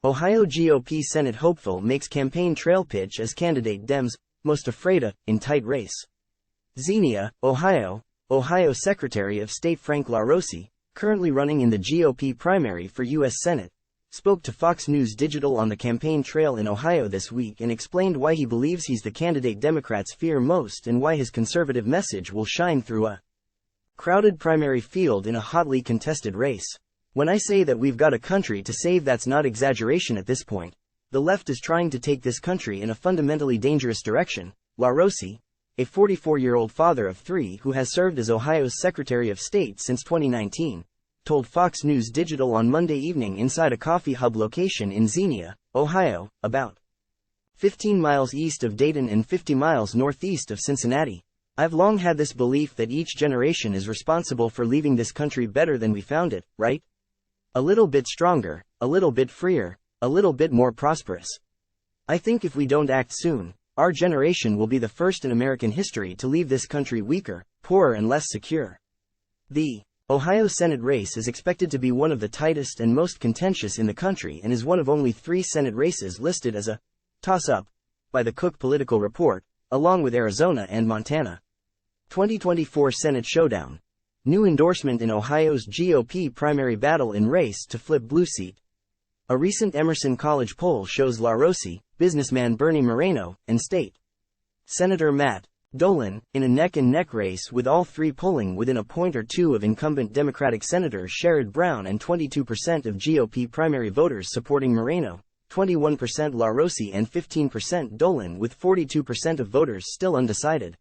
Ohio GOP Senate hopeful makes campaign trail pitch as candidate Dems most afraid of in tight race. Xenia, Ohio. Ohio Secretary of State Frank LaRose, currently running in the GOP primary for U.S. Senate, spoke to Fox News Digital on the campaign trail in Ohio this week and explained why he believes he's the candidate Democrats fear most and why his conservative message will shine through a crowded primary field in a hotly contested race. When I say that we've got a country to save, that's not exaggeration at this point. The left is trying to take this country in a fundamentally dangerous direction, LaRose, a 44-year-old father of three who has served as Ohio's Secretary of State since 2019, told Fox News Digital on Monday evening inside a coffee hub location in Xenia, Ohio, about 15 miles east of Dayton and 50 miles northeast of Cincinnati. I've long had this belief that each generation is responsible for leaving this country better than we found it, right? A little bit stronger, a little bit freer, a little bit more prosperous. I think if we don't act soon, our generation will be the first in American history to leave this country weaker, poorer and less secure. The Ohio Senate race is expected to be one of the tightest and most contentious in the country and is one of only 3 Senate races listed as a toss-up by the Cook Political Report, along with Arizona and Montana. 2024 Senate Showdown. New endorsement in Ohio's GOP primary battle in race to flip blue seat. A recent Emerson College poll shows LaRose, businessman Bernie Moreno, and State Senator Matt Dolan in a neck-and-neck race, with all 3 polling within a point or two of incumbent Democratic Senator Sherrod Brown and 22% of GOP primary voters supporting Moreno, 21% LaRose and 15% Dolan, with 42% of voters still undecided.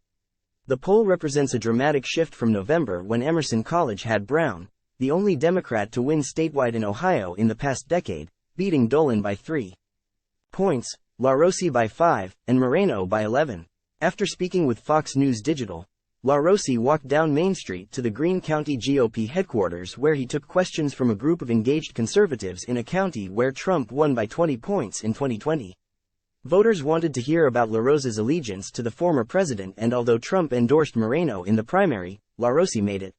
The poll represents a dramatic shift from November when Emerson College had Brown, the only Democrat to win statewide in Ohio in the past decade, beating Dolan by 3 points, LaRose by 5, and Moreno by 11. After speaking with Fox News Digital, LaRose walked down Main Street to the Greene County GOP headquarters, where he took questions from a group of engaged conservatives in a county where Trump won by 20 points in 2020. Voters wanted to hear about LaRose's allegiance to the former president, and although Trump endorsed Moreno in the primary, LaRose made it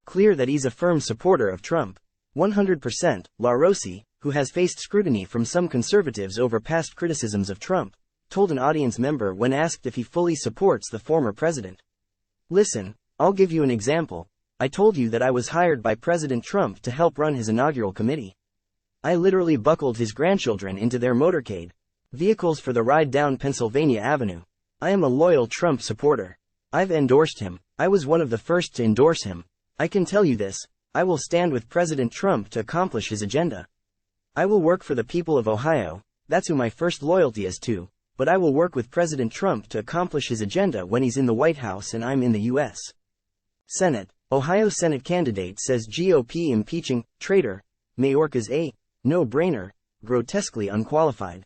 clear that he's a firm supporter of Trump. 100%, LaRose, who has faced scrutiny from some conservatives over past criticisms of Trump, told an audience member when asked if he fully supports the former president. "Listen, I'll give you an example. I told you that I was hired by President Trump to help run his inaugural committee. I literally buckled his grandchildren into their motorcade vehicles for the ride down Pennsylvania Avenue. I am a loyal Trump supporter. I've endorsed him. I was one of the first to endorse him. I can tell you this, I will stand with President Trump to accomplish his agenda. I will work for the people of Ohio, that's who my first loyalty is to, but I will work with President Trump to accomplish his agenda when he's in the White House and I'm in the U.S. Senate." Ohio Senate candidate says GOP impeaching traitor Mayorkas a no-brainer, grotesquely unqualified.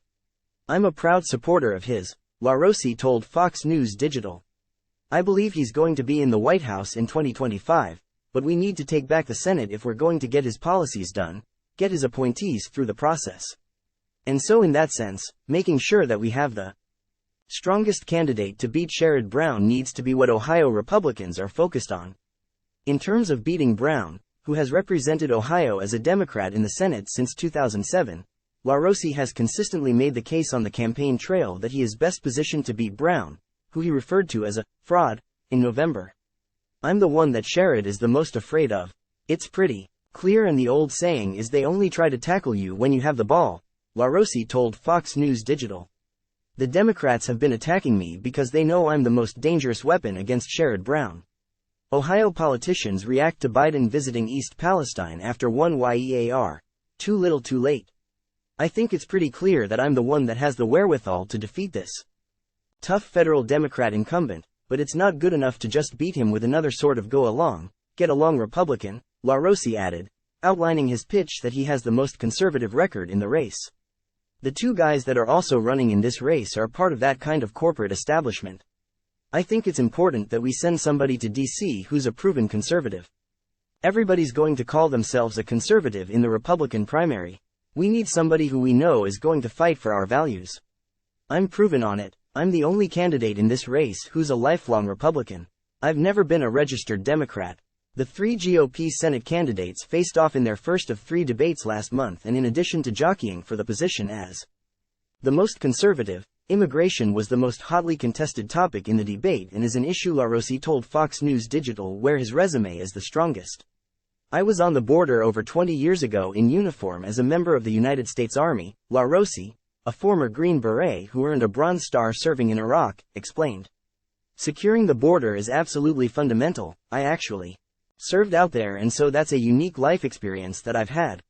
"I'm a proud supporter of his," LaRose told Fox News Digital. "I believe he's going to be in the White House in 2025, but we need to take back the Senate if we're going to get his policies done, get his appointees through the process. And so in that sense, making sure that we have the strongest candidate to beat Sherrod Brown needs to be what Ohio Republicans are focused on." In terms of beating Brown, who has represented Ohio as a Democrat in the Senate since 2007, LaRose has consistently made the case on the campaign trail that he is best positioned to beat Brown, who he referred to as a fraud in November. "I'm the one that Sherrod is the most afraid of. It's pretty clear, and the old saying is they only try to tackle you when you have the ball," LaRose told Fox News Digital. "The Democrats have been attacking me because they know I'm the most dangerous weapon against Sherrod Brown." Ohio politicians react to Biden visiting East Palestine after one year. "Too little too late. I think it's pretty clear that I'm the one that has the wherewithal to defeat this tough federal Democrat incumbent, but it's not good enough to just beat him with another sort of get along Republican," LaRose added, outlining his pitch that he has the most conservative record in the race. "The 2 guys that are also running in this race are part of that kind of corporate establishment. I think it's important that we send somebody to D.C. who's a proven conservative. Everybody's going to call themselves a conservative in the Republican primary. We need somebody who we know is going to fight for our values. I'm proven on it. I'm the only candidate in this race who's a lifelong Republican. I've never been a registered Democrat. The three GOP Senate candidates faced off in their first of three debates last month, and in addition to jockeying for the position as the most conservative, immigration was the most hotly contested topic in the debate and is an issue LaRose told Fox News Digital where his resume is the strongest. I was on the border over 20 years ago in uniform as a member of the United States Army, LaRose, a former Green Beret who earned a Bronze Star serving in Iraq, explained. Securing the border is absolutely fundamental. I actually served out there, and so that's a unique life experience that I've had.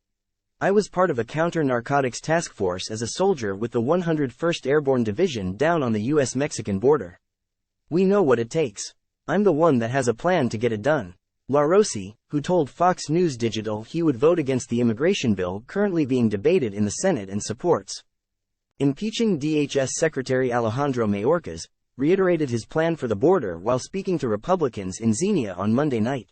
I was part of a counter-narcotics task force as a soldier with the 101st Airborne Division down on the US-Mexican border. We know what it takes. I'm the one that has a plan to get it done. LaRose, who told Fox News Digital he would vote against the immigration bill currently being debated in the Senate and supports impeaching DHS Secretary Alejandro Mayorkas, reiterated his plan for the border while speaking to Republicans in Xenia on Monday night.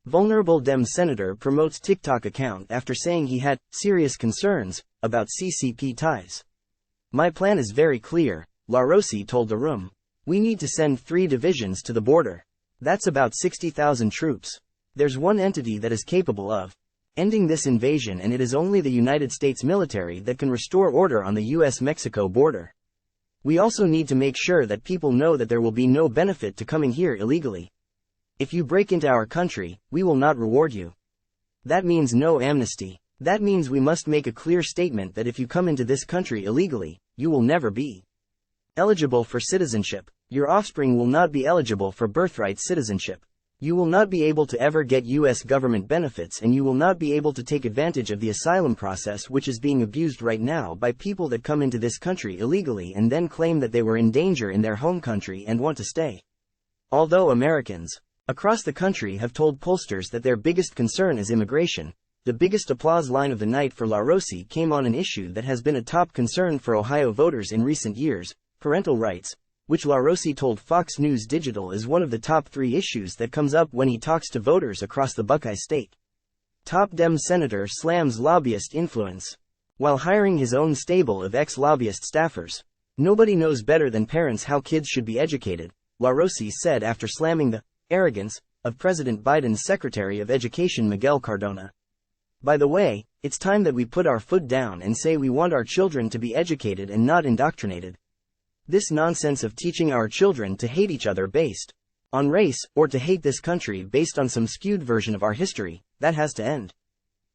Vulnerable Dems senator promotes TikTok account after saying he had serious concerns about CCP ties. My plan is very clear, LaRose told the room. We need to send 3 divisions to the border. That's about 60,000 troops. There's one entity that is capable of ending this invasion, and it is only the United States military that can restore order on the US-Mexico border. We also need to make sure that people know that there will be no benefit to coming here illegally. If you break into our country, we will not reward you. That means no amnesty. That means we must make a clear statement that if you come into this country illegally, you will never be eligible for citizenship. Your offspring will not be eligible for birthright citizenship. You will not be able to ever get U.S. government benefits, and you will not be able to take advantage of the asylum process, which is being abused right now by people that come into this country illegally and then claim that they were in danger in their home country and want to stay. Although Americans across the country have told pollsters that their biggest concern is immigration, the biggest applause line of the night for LaRose came on an issue that has been a top concern for Ohio voters in recent years: parental rights, which LaRose told Fox News Digital is one of the top 3 issues that comes up when he talks to voters across the Buckeye State. Top Dems senator slams lobbyist influence while hiring his own stable of ex-lobbyist staffers. Nobody knows better than parents how kids should be educated, LaRose said after slamming the arrogance of President Biden's Secretary of Education Miguel Cardona. By the way, it's time that we put our foot down and say we want our children to be educated and not indoctrinated. This nonsense of teaching our children to hate each other based on race, or to hate this country based on some skewed version of our history, that has to end.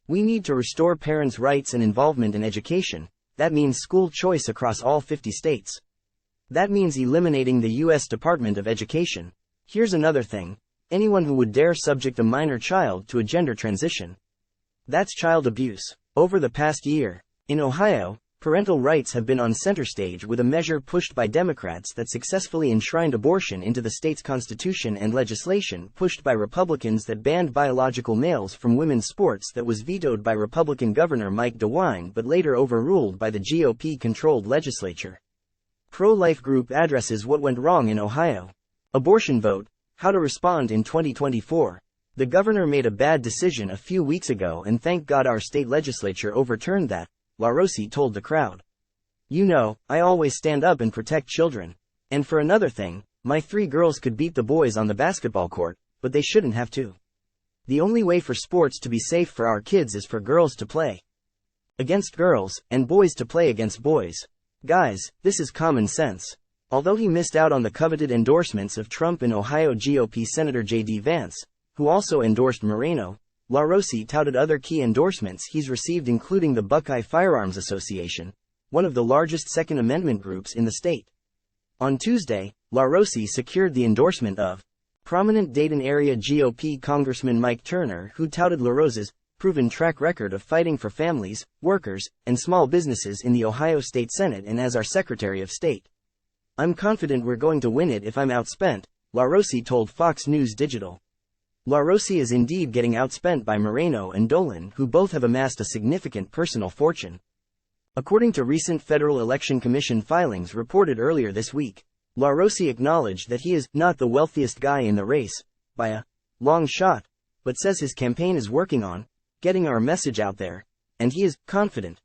We need to restore parents' rights and involvement in education. That means school choice across all 50 states. That means eliminating the U.S. Department of Education. Here's another thing: anyone who would dare subject a minor child to a gender transition, that's child abuse. Over the past year, in Ohio, parental rights have been on center stage with a measure pushed by Democrats that successfully enshrined abortion into the state's constitution, and legislation pushed by Republicans that banned biological males from women's sports that was vetoed by Republican Governor Mike DeWine but later overruled by the GOP-controlled legislature. Pro-life group addresses what went wrong in Ohio. Abortion vote: how to respond in 2024. The governor made a bad decision a few weeks ago, and thank God our state legislature overturned that, LaRose told the crowd. You know, I always stand up and protect children. And for another thing, my 3 girls could beat the boys on the basketball court, but they shouldn't have to. The only way for sports to be safe for our kids is for girls to play against girls, and boys to play against boys. Guys, this is common sense. Although he missed out on the coveted endorsements of Trump and Ohio GOP Senator J.D. Vance, who also endorsed Moreno, LaRose touted other key endorsements he's received, including the Buckeye Firearms Association, one of the largest Second Amendment groups in the state. On Tuesday, LaRose secured the endorsement of prominent Dayton area GOP Congressman Mike Turner, who touted LaRose's proven track record of fighting for families, workers, and small businesses in the Ohio State Senate and as our Secretary of State. I'm confident we're going to win it if I'm outspent, LaRose told Fox News Digital. LaRose is indeed getting outspent by Moreno and Dolan, who both have amassed a significant personal fortune. According to recent Federal Election Commission filings reported earlier this week, LaRose acknowledged that he is not the wealthiest guy in the race, by a long shot, but says his campaign is working on getting our message out there, and he is confident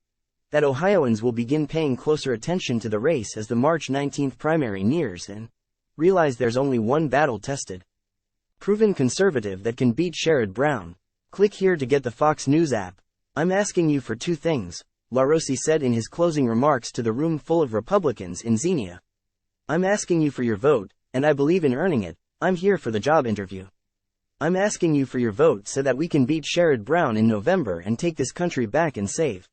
that Ohioans will begin paying closer attention to the race as the March 19th primary nears and realize there's only one battle-tested proven conservative that can beat Sherrod Brown. Click here to get the Fox News app. I'm asking you for two things, LaRose said in his closing remarks to the room full of Republicans in Xenia. I'm asking you for your vote, and I believe in earning it. I'm here for the job interview. I'm asking you for your vote so that we can beat Sherrod Brown in November and take this country back and save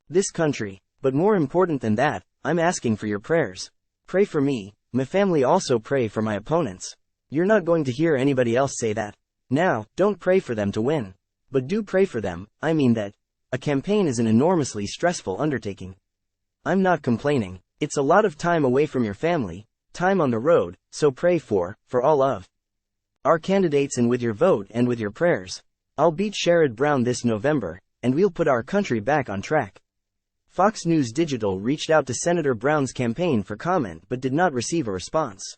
this country. But more important than that, I'm asking for your prayers. Pray for me, my family, also pray for my opponents. You're not going to hear anybody else say that. Now, don't pray for them to win. But do pray for them. I mean that. A campaign is an enormously stressful undertaking. I'm not complaining. It's a lot of time away from your family, time on the road, so pray for all of our candidates, and with your vote and with your prayers, I'll beat Sherrod Brown this November, and we'll put our country back on track. Fox News Digital reached out to Senator Brown's campaign for comment but did not receive a response.